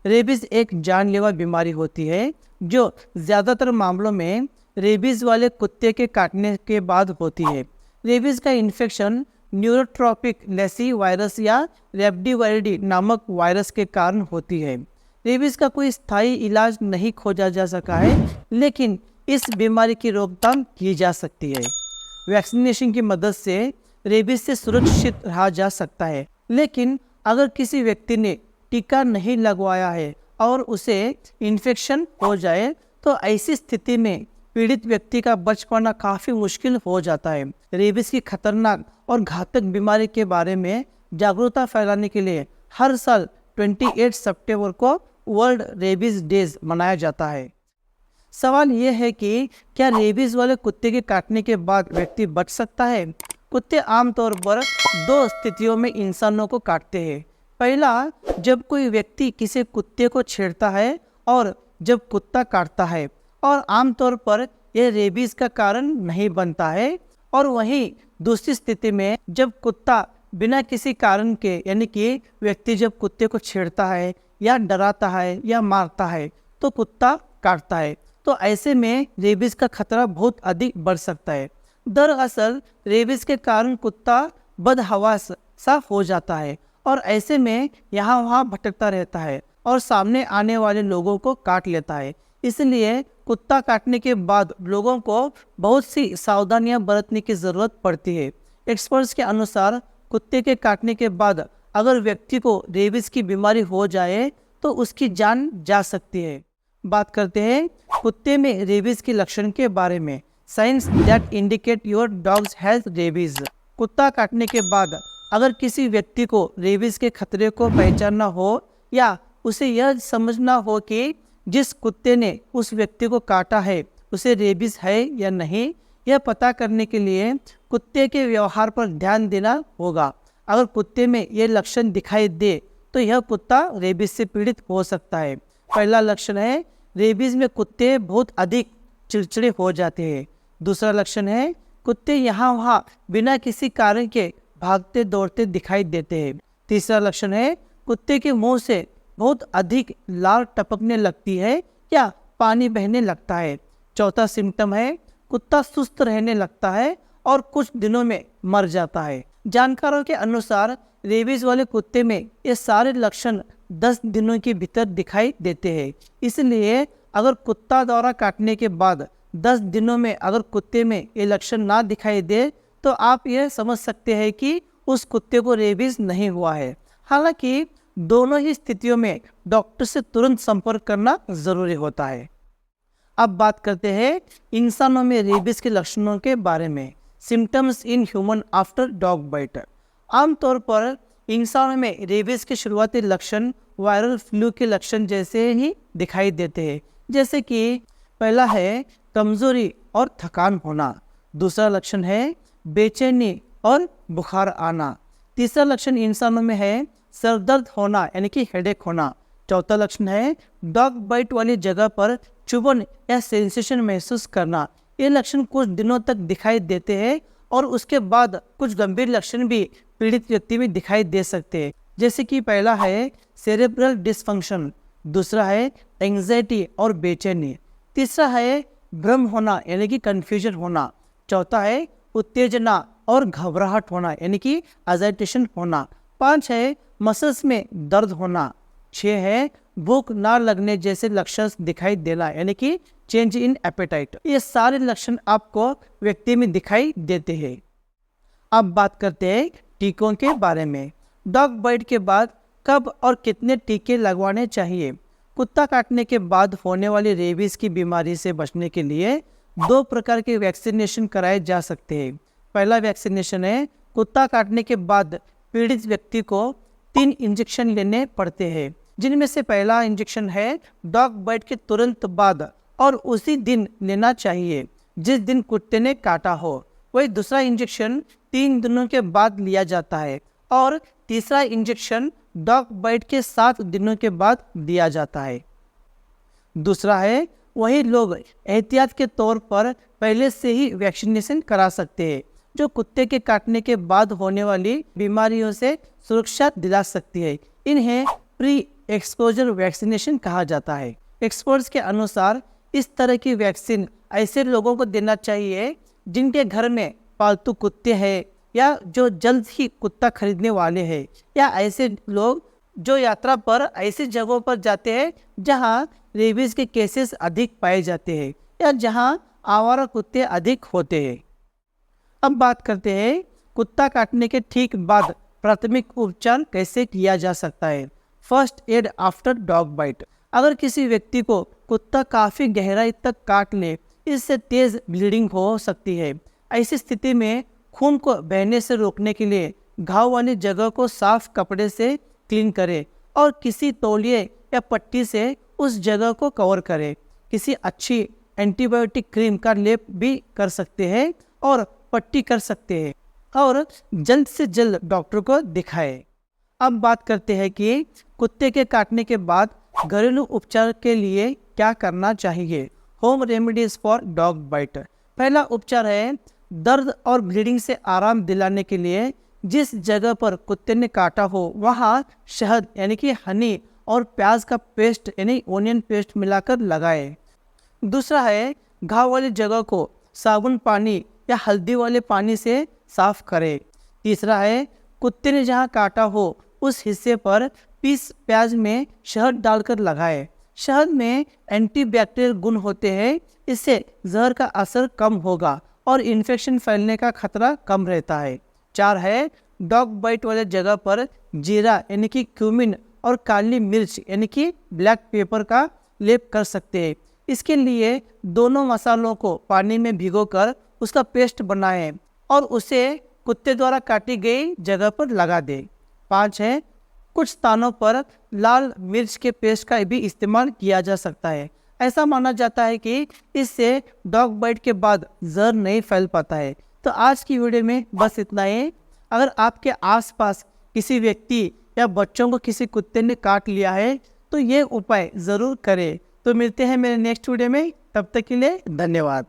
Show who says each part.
Speaker 1: Rabies एक जानलेवा बीमारी होती है जो ज़्यादातर मामलों में रेबीज वाले कुत्ते के काटने के बाद होती है। रेबीज का इन्फेक्शन न्यूरोट्रॉपिक लेसी वायरस या रेबडीवायरिडी नामक वायरस के कारण होती है। रेबीज का कोई स्थायी इलाज नहीं खोजा जा सका है, लेकिन इस बीमारी की रोकथाम की जा सकती है। वैक्सीनेशन की मदद से रेबीज से सुरक्षित रहा जा सकता है, लेकिन अगर किसी व्यक्ति ने टीका नहीं लगवाया है और उसे इन्फेक्शन हो जाए तो ऐसी स्थिति में पीड़ित व्यक्ति का बच पाना काफ़ी मुश्किल हो जाता है। रेबीज की खतरनाक और घातक बीमारी के बारे में जागरूकता फैलाने के लिए हर साल 28 सितंबर को वर्ल्ड रेबीज डेज मनाया जाता है। सवाल यह है कि क्या रेबीज वाले कुत्ते के काटने के बाद व्यक्ति बच सकता है? कुत्ते आमतौर पर दो स्थितियों में इंसानों को काटते हैं। पहला, जब कोई व्यक्ति किसी कुत्ते को छेड़ता है और जब कुत्ता काटता है, और आमतौर पर यह रेबीज का कारण नहीं बनता है। और वहीं दूसरी स्थिति में जब कुत्ता बिना किसी कारण के, यानी कि व्यक्ति जब कुत्ते को छेड़ता है या डराता है या मारता है तो कुत्ता काटता है, तो ऐसे में रेबीज का खतरा बहुत अधिक बढ़ सकता है। दरअसल रेबीज के कारण कुत्ता बदहवास सा हो जाता है और ऐसे में यहाँ वहाँ भटकता रहता है और सामने आने वाले लोगों को काट लेता है। इसलिए कुत्ता काटने के बाद लोगों को बहुत सी सावधानियां बरतने की ज़रूरत पड़ती है। एक्सपर्ट्स के अनुसार कुत्ते के काटने के बाद अगर व्यक्ति को रेबीज की बीमारी हो जाए तो उसकी जान जा सकती है। बात करते हैं कुत्ते में रेबीज के लक्षण के बारे में। Science that indicate your dogs has rabies. कुत्ता काटने के बाद अगर किसी व्यक्ति को रेबीज के खतरे को पहचानना हो या उसे यह समझना हो कि जिस कुत्ते ने उस व्यक्ति को काटा है उसे रेबीज है या नहीं, यह पता करने के लिए कुत्ते के व्यवहार पर ध्यान देना होगा। अगर कुत्ते में ये लक्षण दिखाई दे तो यह कुत्ता रेबीज से पीड़ित हो सकता है। पहला लक्षण है, रेबीज में कुत्ते बहुत अधिक चिड़चिड़े हो जाते हैं। दूसरा लक्षण है, कुत्ते यहाँ वहाँ बिना किसी कारण के भागते दौड़ते दिखाई देते हैं। तीसरा लक्षण है, कुत्ते के मुंह से बहुत अधिक लार टपकने लगती है या पानी बहने लगता है। चौथा सिम्टम है, कुत्ता सुस्त रहने लगता है और कुछ दिनों में मर जाता है। जानकारों के अनुसार रेबीज वाले कुत्ते में ये सारे लक्षण 10 दिनों के भीतर दिखाई देते हैं। इसलिए अगर कुत्ता द्वारा काटने के बाद 10 दिनों में अगर कुत्ते में ये लक्षण ना दिखाई दे तो आप यह समझ सकते हैं कि उस कुत्ते को रेबीज नहीं हुआ है। हालांकि दोनों ही स्थितियों में डॉक्टर से तुरंत संपर्क करना जरूरी होता है। अब बात करते हैं इंसानों में रेबीज के लक्षणों के बारे में। Symptoms in human after dog bite. आमतौर पर इंसानों में रेबीज के शुरुआती लक्षण वायरल फ्लू के लक्षण जैसे ही दिखाई देते हैं, जैसे कि पहला है कमजोरी और थकान होना। दूसरा लक्षण है बेचैनी और बुखार आना। तीसरा लक्षण इंसानों में है सर दर्द होना, यानी कि हेडेक होना। चौथा लक्षण है डॉग बाइट वाली जगह पर चुभन या सेंसेशन महसूस करना। ये लक्षण कुछ दिनों तक दिखाई देते हैं और उसके बाद कुछ गंभीर लक्षण भी पीड़ित व्यक्ति में दिखाई दे सकते हैं, जैसे कि पहला है सेरेब्रल डिसफंक्शन, दूसरा है एंग्जाइटी और बेचैनी, तीसरा है भ्रम होना यानी कि कंफ्यूजन होना, चौथा है उत्तेजना और घबराहट होना यानी कि एजाइटेशन होना, 5 है मसल्स में दर्द होना, 6 है भूख ना लगने जैसे लक्षण दिखाई देना यानी कि चेंज इन एपेटाइट। ये सारे लक्षण आपको व्यक्ति में दिखाई देते हैं। अब बात करते हैं टीकों के बारे में। डॉग बाइट के बाद कब और कितने टीके लगवाने चाहिए? कुत्ता काटने के बाद होने वाली रेबीज की बीमारी से बचने के लिए 2 प्रकार के वैक्सीनेशन कराए जा सकते हैं। पहला वैक्सीनेशन है कुत्ता काटने के बाद पीड़ित व्यक्ति को 3 इंजेक्शन लेने पड़ते हैं, जिनमें से पहला इंजेक्शन है डॉग बाइट के तुरंत बाद और उसी दिन लेना चाहिए जिस दिन कुत्ते ने काटा हो। वही दूसरा इंजेक्शन 3 दिनों के बाद लिया जाता है और तीसरा इंजेक्शन डॉग बाइट के 7 दिनों के बाद दिया जाता है। दूसरा है वही लोग एहतियात के तौर पर पहले से ही वैक्सीनेशन करा सकते हैं, जो कुत्ते के काटने के बाद होने वाली बीमारियों से सुरक्षा दिला सकती है। इन्हें प्री एक्सपोजर वैक्सीनेशन कहा जाता है। एक्सपर्ट्स के अनुसार इस तरह की वैक्सीन ऐसे लोगों को देना चाहिए जिनके घर में पालतू कुत्ते हैं या जो जल्द ही कुत्ता खरीदने वाले हैं, या ऐसे लोग जो यात्रा पर ऐसी जगहों पर जाते हैं जहां रेबीज के केसेस अधिक पाए जाते हैं या जहां आवारा कुत्ते अधिक होते हैं। अब बात करते हैं कुत्ता काटने के ठीक बाद प्राथमिक उपचार कैसे किया जा सकता है। First aid after dog bite. अगर किसी व्यक्ति को कुत्ता काफ़ी गहराई तक काट ले, इससे तेज़ ब्लीडिंग हो सकती है। ऐसी स्थिति में खून को बहने से रोकने के लिए घाव वाली जगह को साफ कपड़े से क्लीन करें और किसी तौलिए या पट्टी से उस जगह को कवर करें। किसी अच्छी एंटीबायोटिक क्रीम का लेप भी कर सकते हैं और पट्टी कर सकते हैं और जल्द से जल्द डॉक्टर को दिखाएं। अब बात करते हैं कि कुत्ते के काटने के बाद घरेलू उपचार के लिए क्या करना चाहिए। Home remedies for dog bite. पहला उपचार है दर्द और ब्लीडिंग से आराम दिलाने के लिए जिस जगह पर कुत्ते ने काटा हो वहाँ शहद यानी कि हनी और प्याज का पेस्ट यानी ओनियन पेस्ट मिलाकर लगाएं। दूसरा है घाव वाली जगह को साबुन पानी या हल्दी वाले पानी से साफ करें। तीसरा है कुत्ते ने जहाँ काटा हो उस हिस्से पर पीस प्याज में शहद डालकर लगाएं। शहद में एंटीबैक्टीरियल गुण होते हैं, इससे जहर का असर कम होगा और इन्फेक्शन फैलने का खतरा कम रहता है। 4 है डॉग बाइट वाले जगह पर जीरा यानी कि क्यूमिन और काली मिर्च यानी कि ब्लैक पेपर का लेप कर सकते हैं। इसके लिए दोनों मसालों को पानी में भिगोकर उसका पेस्ट बनाएं और उसे कुत्ते द्वारा काटी गई जगह पर लगा दें। 5 है कुछ स्थानों पर लाल मिर्च के पेस्ट का भी इस्तेमाल किया जा सकता है। ऐसा माना जाता है कि इससे डॉग बाइट के बाद जहर नहीं फैल पाता है। तो आज की वीडियो में बस इतना ही। अगर आपके आसपास किसी व्यक्ति या बच्चों को किसी कुत्ते ने काट लिया है तो ये उपाय ज़रूर करें। तो मिलते हैं मेरे नेक्स्ट वीडियो में, तब तक के लिए धन्यवाद।